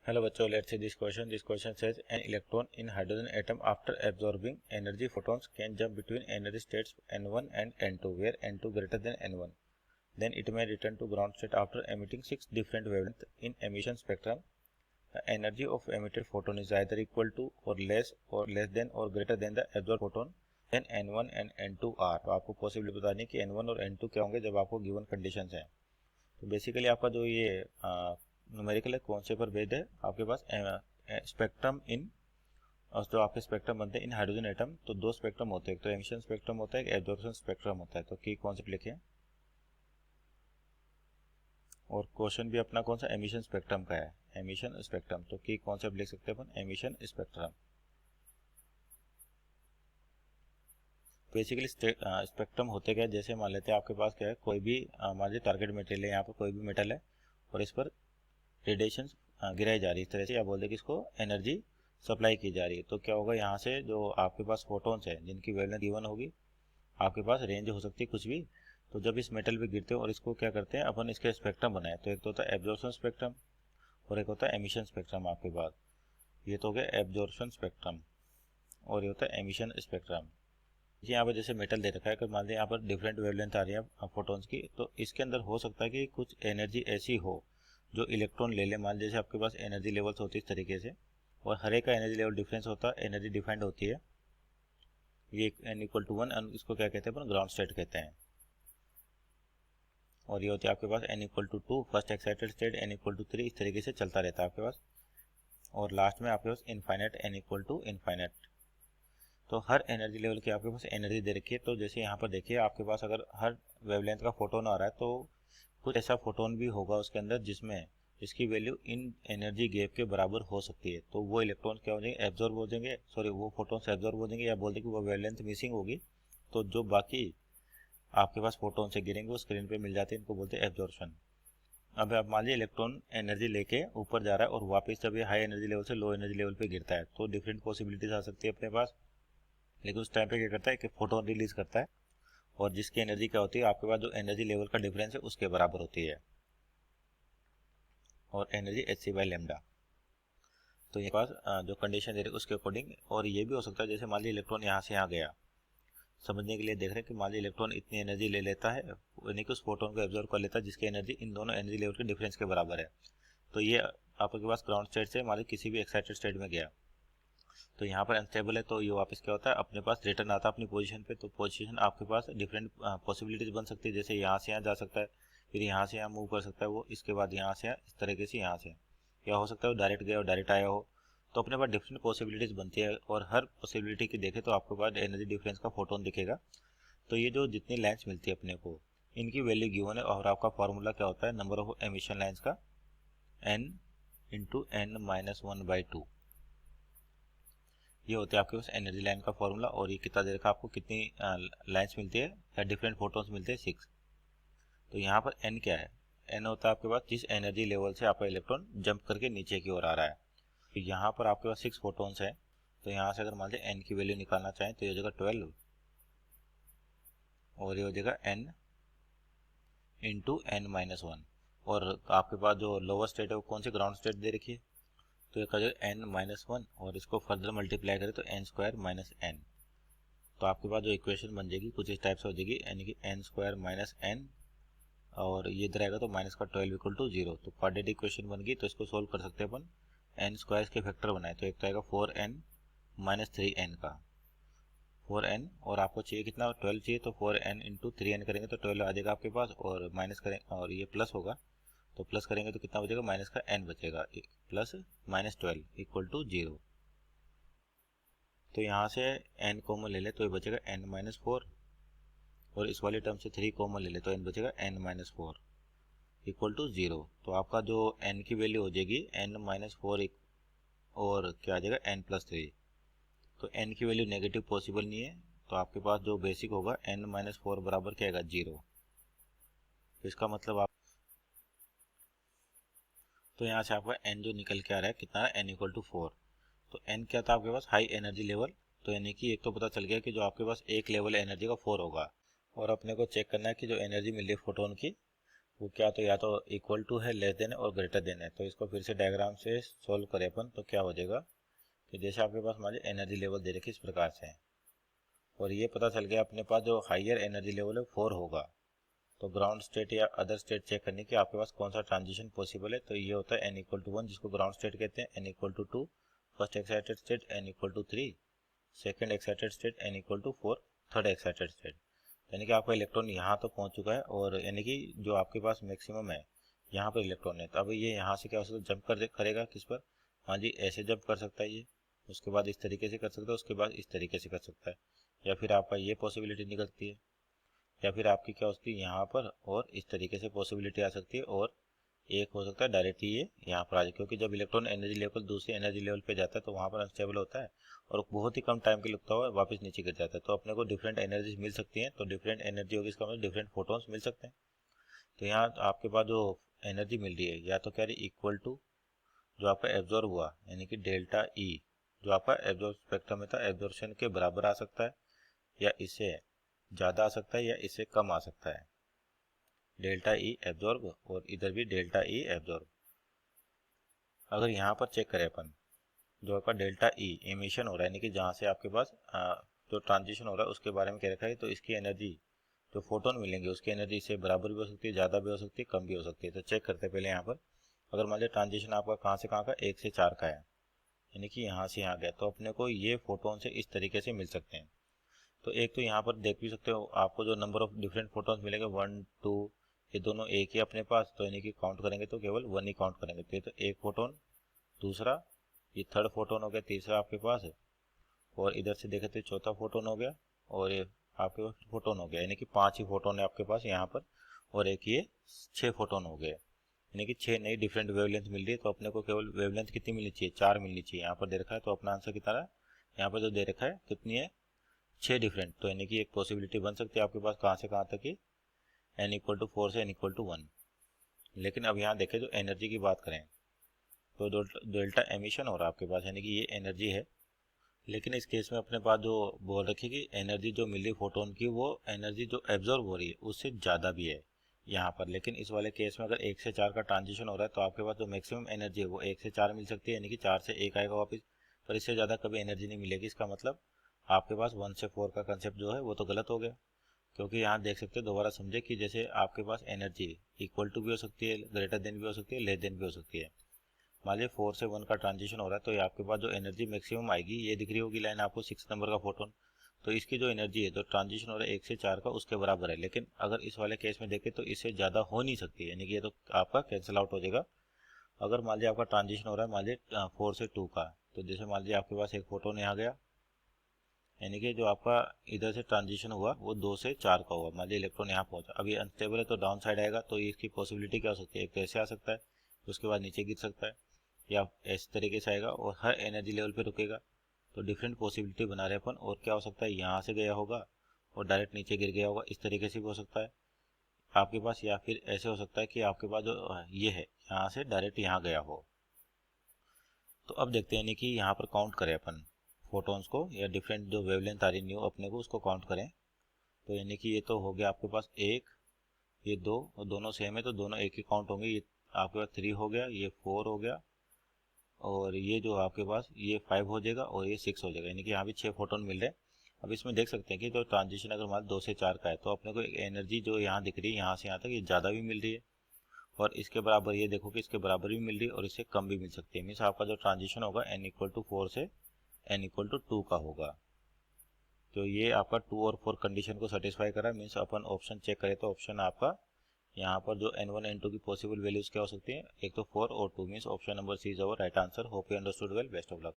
Hello बच्चों, let's see this question. This question says an electron in hydrogen atom after absorbing energy photons can jump between energy states n1 and n2 where n2 greater than n1. Then it may return to ground state after emitting 6 different wavelengths in emission spectrum. The energy of emitted photon is either equal to or less than or greater than the absorbed photon. Then n1 and n2 are. तो आपको possibly बतानी कि n1 और n2 क्या होंगे जब आपको given conditions हैं. तो बेसिकली आपका जो ये न्यूमेरिकल है कौन से पर बेस्ड है, आपके पास स्पेक्ट्रम इन, और जो आपके स्पेक्ट्रम बनते हैं इन हाइड्रोजन एटम, तो दो स्पेक्ट्रम होते हैं, एक तो एमिशन स्पेक्ट्रम होता है, एक एब्जॉर्प्शन स्पेक्ट्रम होता है. तो की कॉन्सेप्ट लिखे, और क्वेश्चन भी अपना कौन सा एमिशन स्पेक्ट्रम का है, एमिशन स्पेक्ट्रम. तो की कॉन्सेप्ट लिख सकते हैं अपन एमिशन स्पेक्ट्रम. बेसिकली स्पेक्ट्रम होते क्या है, जैसे मान लेते हैं आपके पास क्या है, कोई भी मान लीजिए टारगेट मटेरियल है, यहाँ पर कोई भी मेटल है और इस पर रेडिएशन गिराई जा रही है इस तरह से, या बोल दे कि इसको एनर्जी सप्लाई की जा रही है. तो क्या होगा, यहाँ से जो आपके पास फोटोन्स है जिनकी वेवलेंथ गिवन होगी, आपके पास रेंज हो सकती है कुछ भी. तो जब इस मेटल पे गिरते हैं और इसको क्या करते हैं अपन, इसके स्पेक्ट्रम बनाए, तो एक तो होता है एब्जॉर्प्शन स्पेक्ट्रम और एक होता है एमिशन स्पेक्ट्रम. आपके पास ये तो हो गया एब्जॉर्प्शन स्पेक्ट्रम और ये होता है एमिशन स्पेक्ट्रम. यहाँ पर जैसे मेटल दे रखा है, अगर मान लीजिए यहाँ पर डिफरेंट वेवलेंथ आ रही है फोटोन्स की, तो इसके अंदर हो सकता है कि कुछ एनर्जी ऐसी हो जो इलेक्ट्रॉन ले ले. मान लीजिए आपके पास एनर्जी लेवल्स होती है इस तरीके से, और हर एक का एनर्जी लेवल डिफरेंस होता है, एनर्जी डिफाइंड होती है. ये n इक्वल टू 1, इसको क्या कहते हैं अपन, ग्राउंड स्टेट कहते हैं. और ये होती है आपके पास n equal to 2 first excited state, n equal to 3, इस तरीके से चलता रहता है आपके पास. और लास्ट में आपके पास infinite, n equal to infinite. तो हर एनर्जी लेवल की आपके पास एनर्जी दे रखी है. तो जैसे यहाँ पर देखिए आपके पास अगर हर वेवलेंथ का फोटोन आ रहा है, तो कुछ ऐसा फोटोन भी होगा उसके अंदर जिसमें इसकी वैल्यू इन एनर्जी गैप के बराबर हो सकती है. तो वो इलेक्ट्रॉन क्या हो जाएंगे, एब्जॉर्ब हो जाएंगे, सॉरी वो फोटोन्स एब्जॉर्ब हो जाएंगे, या बोल दें कि वो वेवलेंथ मिसिंग होगी. तो जो बाकी आपके पास फोटोन से गिरेंगे वो स्क्रीन पे मिल जाते हैं, इनको बोलते हैं एब्जॉर्प्शन. अब आप मान लीजिए इलेक्ट्रॉन एनर्जी लेके ऊपर जा रहा है और वापस जब ये हाई एनर्जी लेवल से लो एनर्जी लेवल पे गिरता है, तो डिफरेंट पॉसिबिलिटीज आ सकती है अपने पास. लेकिन उस टाइम पे क्या करता है कि फोटोन रिलीज करता है, और जिसकी एनर्जी क्या होती है, आपके पास जो एनर्जी लेवल का डिफरेंस है उसके बराबर होती है, और एनर्जी hc/λ. तो ये पास जो कंडीशन दे रही है उसके अकॉर्डिंग. और ये भी हो सकता है जैसे मान लीजिए इलेक्ट्रॉन यहाँ से यहाँ गया, समझने के लिए देख रहे हैं कि मान लीजिए इलेक्ट्रॉन इतनी एनर्जी ले लेता है, यानी कि उस फोटोन को एब्जॉर्व कर लेता है जिसकी एनर्जी इन दोनों एनर्जी लेवल के डिफरेंस के बराबर है. तो ये आपके पास ग्राउंड स्टेट से मान लीजिए किसी भी एक्साइटेड स्टेट में गया, तो यहाँ पर अनस्टेबल है, तो ये वापस क्या होता है, अपने पास रिटर्न आता है अपनी पोजीशन पे. तो पोजीशन आपके पास डिफरेंट पॉसिबिलिटीज बन सकती है, जैसे यहाँ से यहाँ जा सकता है, फिर यहाँ से यहाँ मूव कर सकता है वो, इसके बाद यहाँ से यहाँ, इस तरीके से यहाँ से, या हो सकता है वो डायरेक्ट गया और डायरेक्ट आया हो. तो अपने पास डिफरेंट पॉसिबिलिटीज बनती है, और हर पॉसिबिलिटी की देखें तो आपके पास एनर्जी डिफरेंस का फोटोन दिखेगा. तो ये जो जितनी लाइन्स मिलती है अपने को, इनकी वैल्यू गिवन है, और आपका फॉर्मूला क्या होता है, नंबर ऑफ एमिशन लाइन्स का n इंटू n-1/2. ये होते हैं आपके पास एनर्जी लाइन का फॉर्मूला. और ये कितना दे रखा है आपको, कितनी लाइन्स मिलती है या डिफरेंट फोटोन्स मिलते हैं, 6. तो यहाँ पर n क्या है, n होता है आपके पास जिस एनर्जी लेवल से आपका इलेक्ट्रॉन जंप करके नीचे की ओर आ रहा है. तो यहाँ पर आपके पास 6 फोटोन्स हैं. तो यहाँ से अगर मान लीजिए n की वैल्यू निकालना चाहें तो ये हो जाएगा 12, और ये हो जाएगा n इंटू n-1. और आपके पास जो लोअर स्टेट है वो कौन सी, ग्राउंड स्टेट दे रखी है, तो ये कर n-1, और इसको फर्दर मल्टीप्लाई करें तो n² - n. तो आपके पास जो इक्वेशन बन जाएगी कुछ इस टाइप से हो जाएगी, यानी कि n² - n, और ये इधर आएगा तो माइनस का 12 इक्वल टू 0. तो क्वाड्रेटिक इक्वेशन बन गई. तो इसको सोल्व कर सकते हैं अपन, n² के फैक्टर बनाए, तो एक तो आएगा 4n - 3n का 4n, और आपको चाहिए कितना, 12 चाहिए, तो 4n इंटू 3n करेंगे तो 12 आ जाएगा आपके पास, और माइनस करें और ये प्लस होगा, तो प्लस करेंगे तो कितना बचेगा, माइनस का n बचेगा, प्लस -12 इक्वल टू 0. तो यहाँ से n कॉमन ले ले तो ये बचेगा n-4, और इस वाले टर्म से 3 कॉमन ले ले तो n बचेगा n-4 इक्वल टू 0. तो आपका जो n की वैल्यू हो जाएगी n-4, और क्या आ जाएगा n+3. तो n की वैल्यू नेगेटिव पॉसिबल नहीं है, तो आपके पास जो बेसिक होगा n-4 बराबर क्या आएगा, 0. तो इसका मतलब आप, तो यहाँ से आपका n जो निकल के आ रहा है कितना है, n इक्वल टू 4. तो n क्या था आपके पास, हाई एनर्जी लेवल. तो यानी कि एक तो पता चल गया कि जो आपके पास एक लेवल एनर्जी का 4 होगा, और अपने को चेक करना है कि जो एनर्जी मिल रही है फोटोन की वो क्या, तो या तो इक्वल टू है, लेस देन है और ग्रेटर देन है। तो इसको फिर से डायग्राम से सोल्व करें अपन, तो क्या हो जाएगा कि जैसे आपके पास मान लीजिए एनर्जी लेवल दे रखे इस प्रकार से है, और ये पता चल गया अपने पास जो हाइयर एनर्जी लेवल है 4 होगा। तो ग्राउंड स्टेट या अदर स्टेट चेक करने की आपके पास कौन सा ट्रांजिशन पॉसिबल है, तो ये होता है n इक्वल टू 1 जिसको ग्राउंड स्टेट कहते हैं, n equal to 2 first excited state, n equal to 3 second excited state, n equal to 4 third excited state. यानी कि आपका इलेक्ट्रॉन यहाँ तो पहुँच चुका है, और यानी कि जो आपके पास मैक्सिमम है यहाँ पर इलेक्ट्रॉन है। तो अब ये यहाँ से क्या हो सकता है, जंप करेगा किस पर, हाँ जी ऐसे जंप कर सकता है ये, उसके बाद इस तरीके से कर सकता है, उसके बाद इस तरीके से कर सकता है, या फिर आपका ये पॉसिबिलिटी निकलती है, या फिर आपकी क्या हो सकती है यहाँ पर और इस तरीके से पॉसिबिलिटी आ सकती है, और एक हो सकता है डायरेक्ट ये यहाँ पर आ जाए, क्योंकि जब इलेक्ट्रॉन एनर्जी लेवल दूसरी एनर्जी लेवल पे जाता है तो वहाँ पर अनस्टेबल होता है और बहुत ही कम टाइम के लिए लगता हुआ वापस नीचे गिर जाता है। तो अपने को डिफरेंट एनर्जी मिल सकती हैं, तो डिफरेंट एनर्जी होगी इसका मतलब डिफरेंट फोटोन्स मिल सकते हैं। तो यहाँ आपके पास जो एनर्जी मिल रही है या तो क्या रही इक्वल टू जो आपका एब्जॉर्ब हुआ यानी कि डेल्टा ई जो आपका एब्जॉर्ब स्पेक्ट्रम में था एब्जॉर्प्शन के बराबर आ सकता है, या इससे ज़्यादा आ सकता है, या इससे कम आ सकता है, डेल्टा ई एब्जॉर्ब और इधर भी डेल्टा ई एब्जॉर्ब। अगर यहाँ पर चेक करें अपन जो आपका डेल्टा ई इमिशन हो रहा है यानी कि जहाँ से आपके पास जो ट्रांजिशन हो रहा है उसके बारे में क्या रखा है, तो इसकी एनर्जी जो फोटोन मिलेंगे उसकी एनर्जी इससे बराबर भी हो सकती है, ज़्यादा भी हो सकती है, कम भी हो सकती है। तो चेक करते हैं पहले यहाँ पर, अगर मान लिया ट्रांजिशन आपका कहाँ से कहाँ का 1 से 4 का है यानी कि यहाँ से यहाँ गया, तो अपने को ये फोटोन से इस तरीके से मिल सकते हैं। तो एक तो यहाँ पर देख भी सकते हो आपको जो नंबर ऑफ डिफरेंट फोटोन्स मिलेंगे 1 2, ये दोनों एक ही अपने पास, तो यानी कि काउंट करेंगे तो केवल 1 ही काउंट करेंगे। तो ये तो एक फोटोन, दूसरा ये थर्ड फोटोन हो गया, तीसरा आपके पास है, और इधर से देखे तो चौथा फोटोन हो गया, और ये आपके पास फोटोन हो गया, यानी कि 5 ही फोटोन है आपके पास यहाँ पर, और एक ये 6 फोटोन हो गए, यानी कि 6 नई डिफरेंट वेवलेंथ मिल रही है। तो अपने को केवल वेवलेंथ कितनी मिलनी चाहिए, 4 मिलनी चाहिए, यहाँ पर दे रखा है। तो अपना आंसर कितना है, यहाँ पर जो दे रखा है कितनी है 6 डिफरेंट। तो यानी कि एक पॉसिबिलिटी बन सकती है आपके पास कहाँ से कहाँ तक की, n इक्वल टू 4 से n इक्वल टू 1। लेकिन अब यहाँ देखें जो एनर्जी की बात करें तो डेल्टा एमिशन हो रहा है आपके पास यानी कि ये एनर्जी है, लेकिन इस केस में अपने पास जो बोल रखी कि एनर्जी जो मिल रही फोटोन की वो एनर्जी जो एब्जॉर्ब हो रही है उससे ज़्यादा भी है यहाँ पर। लेकिन इस वाले केस में अगर 1 से 4 का ट्रांजिशन हो रहा है तो आपके पास जो मैक्सिमम एनर्जी है वो 1 से 4 मिल सकती है, यानी कि 4 से 1 आएगा वापस, पर इससे ज़्यादा कभी एनर्जी नहीं मिलेगी। इसका मतलब आपके पास 1 से 4 का कंसेप्ट जो है वो तो गलत हो गया, क्योंकि यहाँ देख सकते हैं दोबारा समझे कि जैसे आपके पास एनर्जी इक्वल टू भी हो सकती है, ग्रेटर देन भी हो सकती है, लेस देन भी हो सकती है। मान लीजिए 4 से 1 का ट्रांजिशन हो रहा है तो ये आपके पास जो एनर्जी मैक्सिमम आएगी ये दिख रही होगी लाइन आपको 6 नंबर का फोटोन, तो इसकी जो एनर्जी है जो ट्रांजिशन हो रहा है 1 से 4 का उसके बराबर है। लेकिन अगर इस वाले केस में देखें तो इससे ज़्यादा हो नहीं सकती, यानी कि ये तो आपका कैंसिल आउट हो जाएगा। अगर मान लीजिए आपका ट्रांजिशन हो रहा है मान लीजिए 4 से 2 का, तो जैसे मान लीजिए आपके पास एक फोटोन यहाँ गया, यानी कि जो आपका इधर से ट्रांजिशन हुआ वो 2 से 4 का हुआ, मान लीजिए इलेक्ट्रॉन यहाँ पहुंचा, अभी अनस्टेबल है तो डाउन साइड आएगा, तो इसकी पॉसिबिलिटी क्या हो सकती है, एक तो ऐसे आ सकता है उसके बाद नीचे गिर सकता है, या इस तरीके से आएगा और हर एनर्जी लेवल पे रुकेगा। तो डिफरेंट पॉसिबिलिटी बना रहे अपन, और क्या हो सकता है यहाँ से गया होगा और डायरेक्ट नीचे गिर गया होगा, इस तरीके से भी हो सकता है आपके पास, या फिर ऐसे हो सकता है कि आपके पास जो ये है यहाँ से डायरेक्ट यहाँ गया हो। तो अब देखते हैं यानी कि यहाँ पर काउंट करें अपन फोटोन्स को, या डिफरेंट जो वेवलेंथ आ रही न्यू अपने को उसको काउंट करें। तो यानी कि ये तो हो गया आपके पास एक, ये 2 और दोनों सेम है तो दोनों एक ही काउंट होंगे। ये आपके पास 3 हो गया, ये 4 हो गया, और ये जो आपके पास ये 5 हो जाएगा और ये 6 हो जाएगा, यानी कि यहाँ भी 6 फोटोन मिल रहे हैं। अब इसमें देख सकते हैं कि जो ट्रांजिशन अगर मान 2 से 4 का है तो अपने को एनर्जी जो यहाँ दिख रही है यहाँ से यहाँ तक ये ज़्यादा भी मिल रही है, और इसके बराबर ये देखो कि इसके बराबर भी मिल रही है और इससे कम भी मिल सकती है। मीन्स आपका जो ट्रांजिशन होगा n इक्वल टू 4 से n इक्वल टू 2 का होगा। तो ये आपका 2 और 4 कंडीशन को सेटिस्फाई करा, मीन्स अपन ऑप्शन चेक करें तो ऑप्शन आपका यहाँ पर जो n1 n2 की पॉसिबल वैल्यूज क्या हो सकती है, एक तो 4 और 2, means option number C is our right answer. Hope you understood well, best of luck.